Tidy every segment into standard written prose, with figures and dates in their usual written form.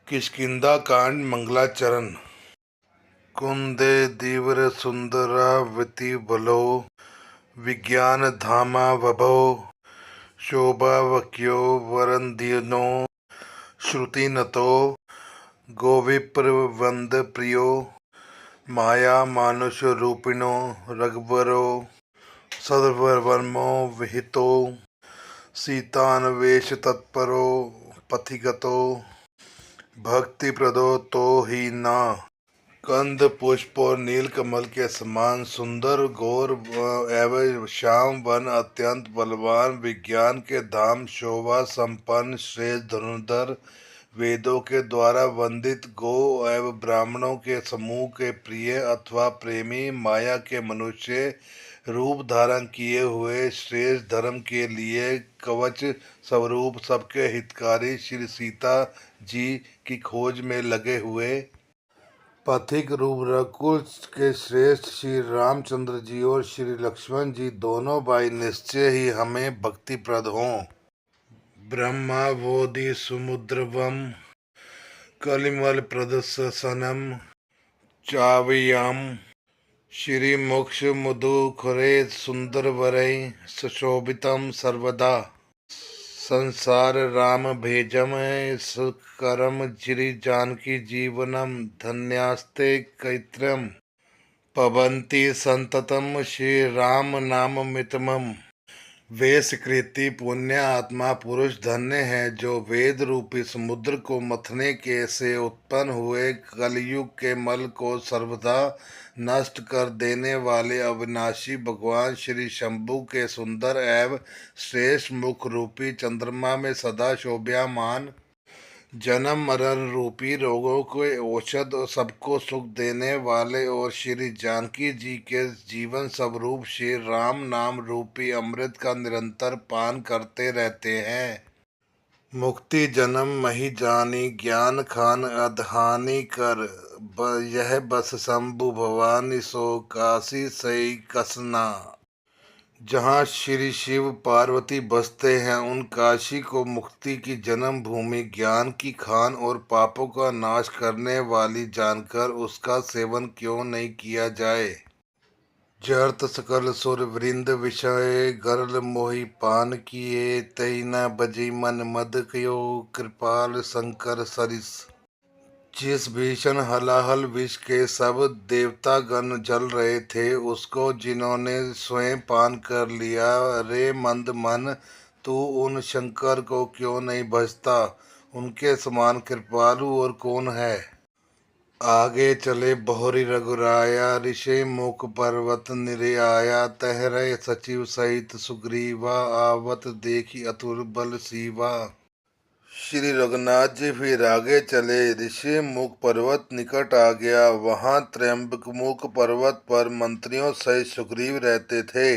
किष्किंधा कांड मंगलाचरण। कुंदे दीवर सुंदरावती बलो विज्ञान धामा वभो शोभावक्यो वरंदिनो श्रुतिनतो गोविप्र वंद प्रियो माया मानुष रूपिणो रघुवरो सदवर्मो विहितो सीतान्वेष तत्परो पथिगतो भक्ति प्रदो तो ही ना। कंद पुष्प और नील कमल के समान सुंदर गौर एवं श्याम वन अत्यंत बलवान विज्ञान के धाम शोभा संपन्न श्रेष्ठ धनुर्धर वेदों के द्वारा वंदित गो एवं ब्राह्मणों के समूह के प्रिय अथवा प्रेमी माया के मनुष्य रूप धारण किए हुए श्रेष्ठ धर्म के लिए कवच स्वरूप सबके हितकारी श्री सीता जी की खोज में लगे हुए पथिक रूप रघुकुल के श्रेष्ठ श्री रामचंद्र जी और श्री लक्ष्मण जी दोनों भाई निश्चय ही हमें भक्तिप्रद हों। ब्रह्मा बोधि समुद्रवम कलिमल प्रदर्शनम चावयाम श्री मोक्ष मधुखरे सुंदर वरै सुशोभितम सर्वदा संसार राम भेजम सुकरम श्री जानकी जीवनम धन्यास्ते कैत्रम पवंती संततम श्री राम नाम मितमम। वे सुकृति पुण्य आत्मा पुरुष धन्य है जो वेद रूपी समुद्र को मथने के से उत्पन्न हुए कलयुग के मल को सर्वदा नष्ट कर देने वाले अविनाशी भगवान श्री शंभु के सुंदर एवं श्रेष्ठ मुख रूपी चंद्रमा में सदा शोभायमान जन्म मरण रूपी रोगों के औषध और सबको सुख देने वाले और श्री जानकी जी के जीवन स्वरूप श्री राम नाम रूपी अमृत का निरंतर पान करते रहते हैं। मुक्ति जन्म मही जानी ज्ञान खान अधहानि कर यह बस शंभु भवानी सो काशी सई कसना। जहाँ श्री शिव पार्वती बसते हैं उन काशी को मुक्ति की जन्म भूमि ज्ञान की खान और पापों का नाश करने वाली जानकर उसका सेवन क्यों नहीं किया जाए। जर्त सकल सुर वृंद विषय गरल मोहि पान किए तई न बजी मन मद कयो कृपाल शंकर सरिस। जिस भीषण हलाहल विष के सब देवतागण जल रहे थे उसको जिन्होंने स्वयं पान कर लिया, रे मंद मन तू उन शंकर को क्यों नहीं भजता। उनके समान कृपालु और कौन है। आगे चले बहुरी रघुराया ऋषि मुख पर्वत निरे आया तहरे सचिव सहित सुग्रीवा आवत देखी अतुल बल सीवा। श्री रघुनाथ जी फिर आगे चले ऋषि मुख पर्वत निकट आ गया। वहां त्र्यंबक मुख पर्वत पर मंत्रियों सहित सुग्रीव रहते थे।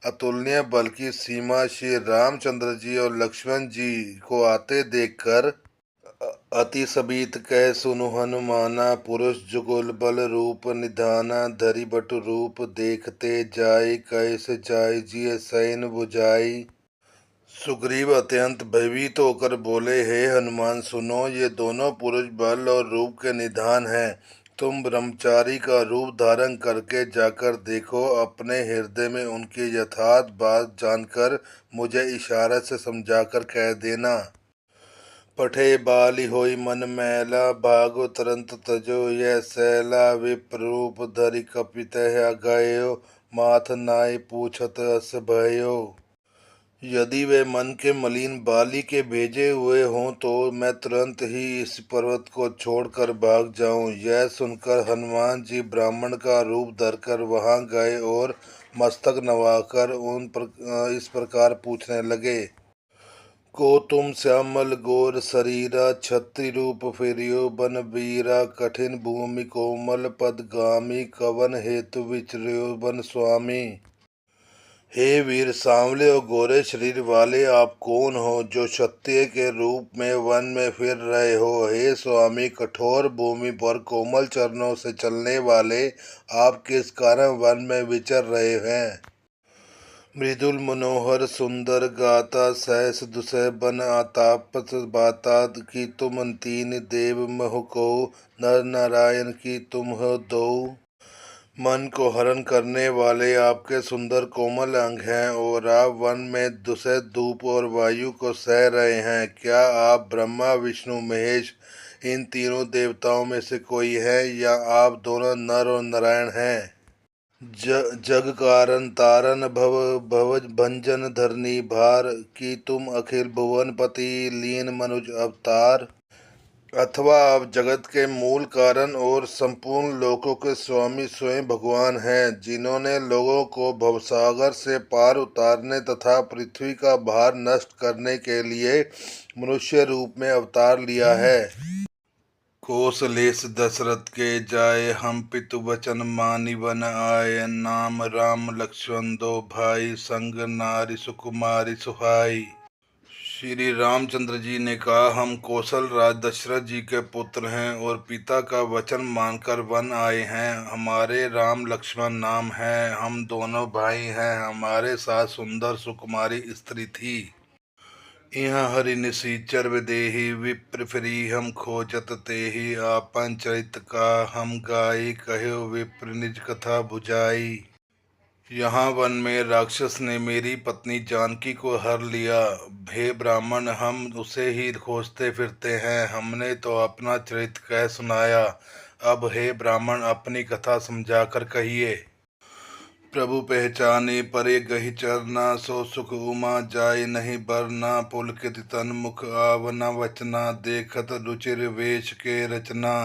अतुलनीय बल की सीमा श्री रामचंद्र जी और लक्ष्मण जी को आते देखकर अति सबित कह सुनु हनुमाना पुरुष जुगुल बल रूप निधाना धरि बटु रूप देखते जाय कैसे जाय जिय सैन बुझाई। सुग्रीव अत्यंत भयभीत होकर बोले, हे हनुमान सुनो, ये दोनों पुरुष बल और रूप के निधान हैं। तुम ब्रह्मचारी का रूप धारण करके जाकर देखो। अपने हृदय में उनकी यथार्थ बात जानकर मुझे इशारे से समझाकर कह देना। पठे बाली होई मन मैला भागो तुरंत तजो यह सैला विप्ररूप धरि कपित गयो माथ नाय पूछत अस भयो। यदि वे मन के मलिन बाली के भेजे हुए हों तो मैं तुरंत ही इस पर्वत को छोड़कर भाग जाऊं। यह सुनकर हनुमान जी ब्राह्मण का रूप धरकर वहां गए और मस्तक नवाकर इस प्रकार पूछने लगे। को तुम श्यामल गोर शरीरा छत्री रूप फिरियो बन बीरा कठिन भूमि कोमल पदगामी कवन हेतु विचर्यो बन स्वामी। हे वीर सांवले और गोरे शरीर वाले आप कौन हो जो क्षत्रिय के रूप में वन में फिर रहे हो। हे स्वामी कठोर भूमि पर कोमल चरणों से चलने वाले आप किस कारण वन में विचर रहे हैं। मृदुल मनोहर सुंदर गाता सहस दुसह बन आतापस बाता की तुम तीन देव मोह को नर नारायण की तुम हो दो। मन को हरण करने वाले आपके सुंदर कोमल अंग हैं और आप वन में दुसह धूप और वायु को सह रहे हैं। क्या आप ब्रह्मा विष्णु महेश इन तीनों देवताओं में से कोई है या आप दोनों नर और नारायण हैं? जग कारण तारन भव भव भंजन धरनी भार की तुम अखिल भुवन पति लीन मनुज अवतार। अथवा आप जगत के मूल कारण और संपूर्ण लोकों के स्वामी स्वयं भगवान हैं, जिन्होंने लोगों को भवसागर से पार उतारने तथा पृथ्वी का भार नष्ट करने के लिए मनुष्य रूप में अवतार लिया है। कौशलेश दशरथ के जाए हम पितु वचन मानि वन आए, नाम राम लक्ष्मण दो भाई संग नारी सुकुमारी सुहाई। श्री रामचंद्र जी ने कहा, हम कौशल राज दशरथ जी के पुत्र हैं और पिता का वचन मानकर वन आए हैं। हमारे राम लक्ष्मण नाम है, हम दोनों भाई हैं। हमारे साथ सुंदर सुकुमारी स्त्री थी। यहाँ हरि निसीचर विदेही विप्र फिरी हम खोजत तेहि, आपन चरित का हम गाई कहो विप्र निज कथा बुझाई। यहाँ वन में राक्षस ने मेरी पत्नी जानकी को हर लिया। हे ब्राह्मण, हम उसे ही खोजते फिरते हैं। हमने तो अपना चरित्र कह सुनाया, अब हे ब्राह्मण अपनी कथा समझाकर कहिए। प्रभु पहचाने परे गहि चरना, सो सुख उमा जाय नहीं बरना। पुलकित तन मुख आवना वचना, देखत रुचिर वेश के रचना।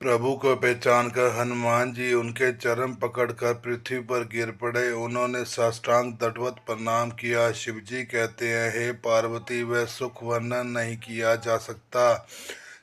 प्रभु को पहचान कर हनुमान जी उनके चरण पकड़कर पृथ्वी पर गिर पड़े। उन्होंने साष्टांग दंडवत प्रणाम किया। शिव जी कहते हैं, हे पार्वती, वह सुख वर्णन नहीं किया जा सकता।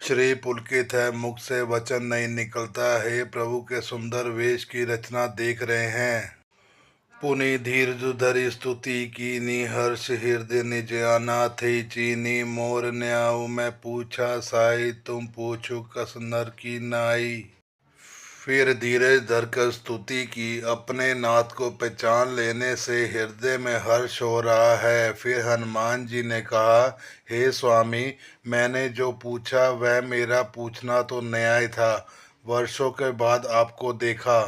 श्री पुलकित है, मुख से वचन नहीं निकलता। हे प्रभु के सुंदर वेश की रचना देख रहे हैं। पुनि धीरज धरि स्तुति कीनी, हर्ष हृदय निज अनाथ ही चीनी। मोर न्याऊ मैं पूछा साई, तुम पूछो कस नर की नाई। फिर धीरज धरकर स्तुति की। अपने नाथ को पहचान लेने से हृदय में हर्ष हो रहा है। फिर हनुमान जी ने कहा, हे स्वामी, मैंने जो पूछा वह मेरा पूछना तो न्याय था। वर्षों के बाद आपको देखा,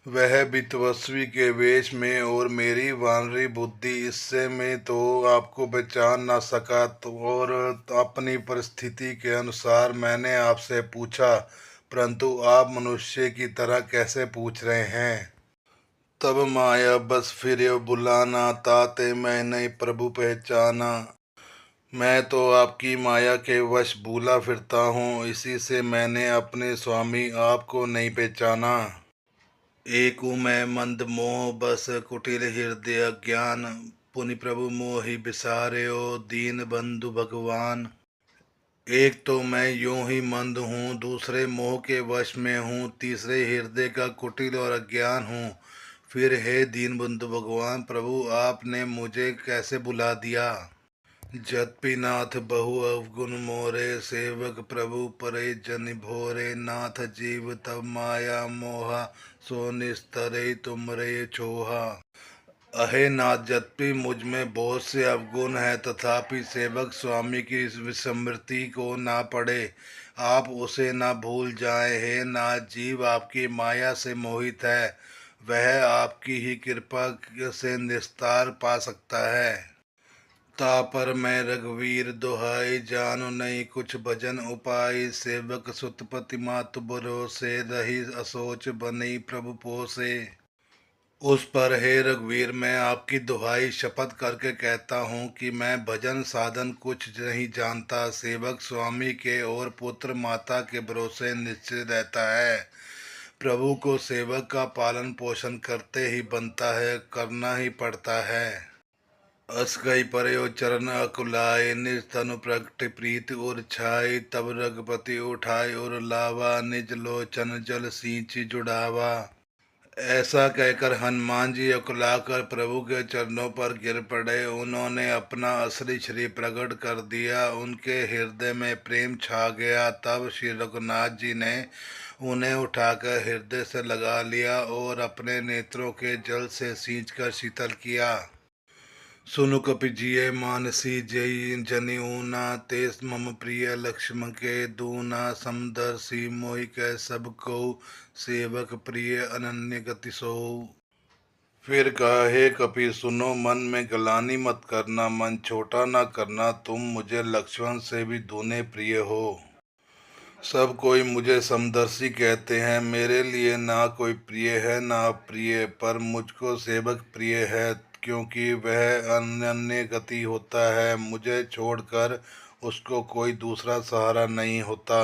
वह भी तपस्वी के वेश में, और मेरी वानरी बुद्धि इससे मैं तो आपको पहचान ना सका। तो और अपनी परिस्थिति के अनुसार मैंने आपसे पूछा, परंतु आप मनुष्य की तरह कैसे पूछ रहे हैं। तब माया बस फिर बुलाना, ताते मैंने प्रभु पहचाना। मैं तो आपकी माया के वश भूला फिरता हूँ, इसी से मैंने अपने स्वामी आपको नहीं पहचाना। एक मैं मंद मोह बस कुटिल हृदय अज्ञान, पुनि प्रभु मोहि बिसार्यो दीन बंधु भगवान। एक तो मैं यूं ही मंद हूँ, दूसरे मोह के वश में हूँ, तीसरे हृदय का कुटिल और अज्ञान हूँ। फिर हे दीन बंधु भगवान, प्रभु आपने मुझे कैसे बुला दिया। जत्पि नाथ बहु अवगुण मोरे, सेवक प्रभु परे जन भोरे। नाथ जीव तब माया मोहा, सो निस्तरे तुमरे छोहा। अहे नाथ, यद्यपि मुझ में बहुत से अवगुण हैं, तथापि सेवक स्वामी की इस विस्मृति को ना पड़े, आप उसे ना भूल जाएं। हे नाथ, जीव आपकी माया से मोहित है, वह आपकी ही कृपा से निस्तार पा सकता है। तापर मैं रघुवीर दुहाई, जानु नहीं कुछ भजन उपाय। सेवक सुतपति मातु भरोसे, रही असोच बनी प्रभु पोसे। उस पर हे रघुवीर, मैं आपकी दुहाई शपथ करके कहता हूँ कि मैं भजन साधन कुछ नहीं जानता। सेवक स्वामी के और पुत्र माता के भरोसे निश्चित रहता है। प्रभु को सेवक का पालन पोषण करते ही बनता है, करना ही पड़ता है। अस गई परयो चरण अकुलाय, निज तनु प्रगट प्रीति उर छाई। तब रघुपति उठाय और लावा, निज लोचन जल सींच जुड़ावा। ऐसा कहकर हनुमान जी अकुलाकर प्रभु के चरणों पर गिर पड़े। उन्होंने अपना असली शरीर प्रकट कर दिया। उनके हृदय में प्रेम छा गया। तब श्री रघुनाथ जी ने उन्हें उठाकर हृदय से लगा लिया और अपने नेत्रों के जल से सींचकर शीतल किया। सुनु कपिजिय मानसी जय जनिऊना, तेस मम प्रिय लक्ष्मण के दूना, समदर्शी मोहि कै सब को, सेवक प्रिय अनन्य गति सो। फिर कहा, हे कपि सुनो, मन में गलानी मत करना, मन छोटा ना करना, तुम मुझे लक्ष्मण से भी दूने प्रिय हो। सब कोई मुझे समदर्शी कहते हैं, मेरे लिए ना कोई प्रिय है ना अप्रिय, पर मुझको सेवक प्रिय है, क्योंकि वह अनन्य गति होता है। मुझे छोड़कर उसको कोई दूसरा सहारा नहीं होता।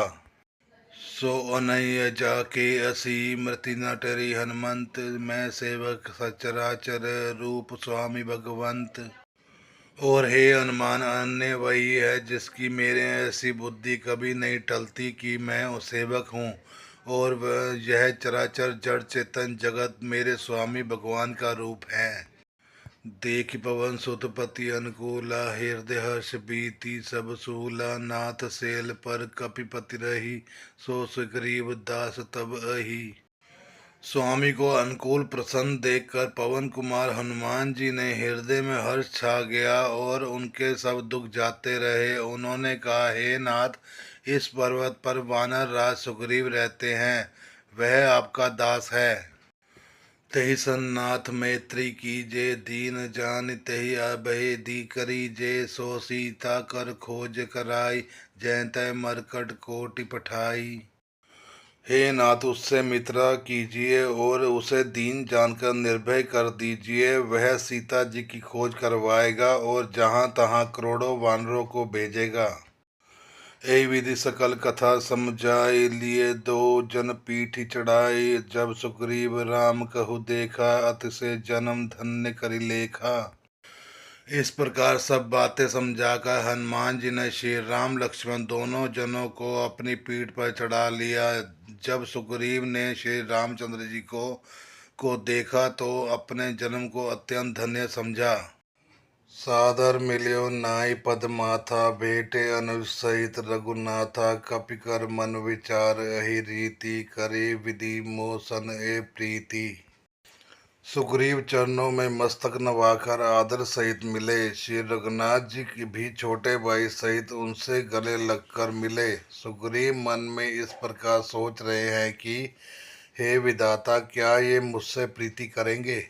सो अनैय जाके असी मृति न टरी हनुमंत, मैं सेवक सचराचर रूप स्वामी भगवंत। और हे हनुमान, अन्य वही है जिसकी मेरे ऐसी बुद्धि कभी नहीं टलती कि मैं उस सेवक हूँ, और वह यह चराचर जड़ चेतन जगत मेरे स्वामी भगवान का रूप है। देख पवन सुत पति अनुकूला, हृदय हर्ष बीति सब सूला, नाथ सेल पर कपिपति रही, सो सुग्रीव दास तब अही। स्वामी को अनुकूल प्रसन्न देखकर पवन कुमार हनुमान जी ने हृदय में हर्ष छा गया और उनके सब दुख जाते रहे। उन्होंने कहा, हे नाथ, इस पर्वत पर वानर राज सुग्रीव रहते हैं, वह आपका दास है। तहि सन्नाथ मैत्री कीजे, दीन जान तहि अभय दी करीजे, सो सीता कर खोज कराई, जय तय मरकट कोटि पठाई। हे नाथ, उससे मित्रता कीजिए और उसे दीन जानकर निर्भय कर दीजिए। वह सीता जी की खोज करवाएगा और जहाँ तहाँ करोड़ों वानरों को भेजेगा। यही विधि सकल कथा समझाई, लिए दो जन पीठी चढ़ाई, जब सुग्रीव राम कहु देखा, अति से जन्म धन्य करि लेखा। इस प्रकार सब बातें समझाकर हनुमान जी ने श्री राम लक्ष्मण दोनों जनों को अपनी पीठ पर चढ़ा लिया। जब सुग्रीव ने श्री रामचंद्र जी को देखा तो अपने जन्म को अत्यंत धन्य समझा। सादर मिल्यो नाई पद माथा, भेटे अनुज सहित रघुनाथा, कपिकर मन विचार अहि रीति, करे विधि मोसन ए प्रीति। सुग्रीव चरणों में मस्तक नवाकर आदर सहित मिले। श्री रघुनाथ जी की भी छोटे भाई सहित उनसे गले लगकर मिले। सुग्रीव मन में इस प्रकार सोच रहे हैं कि हे विधाता, क्या ये मुझसे प्रीति करेंगे।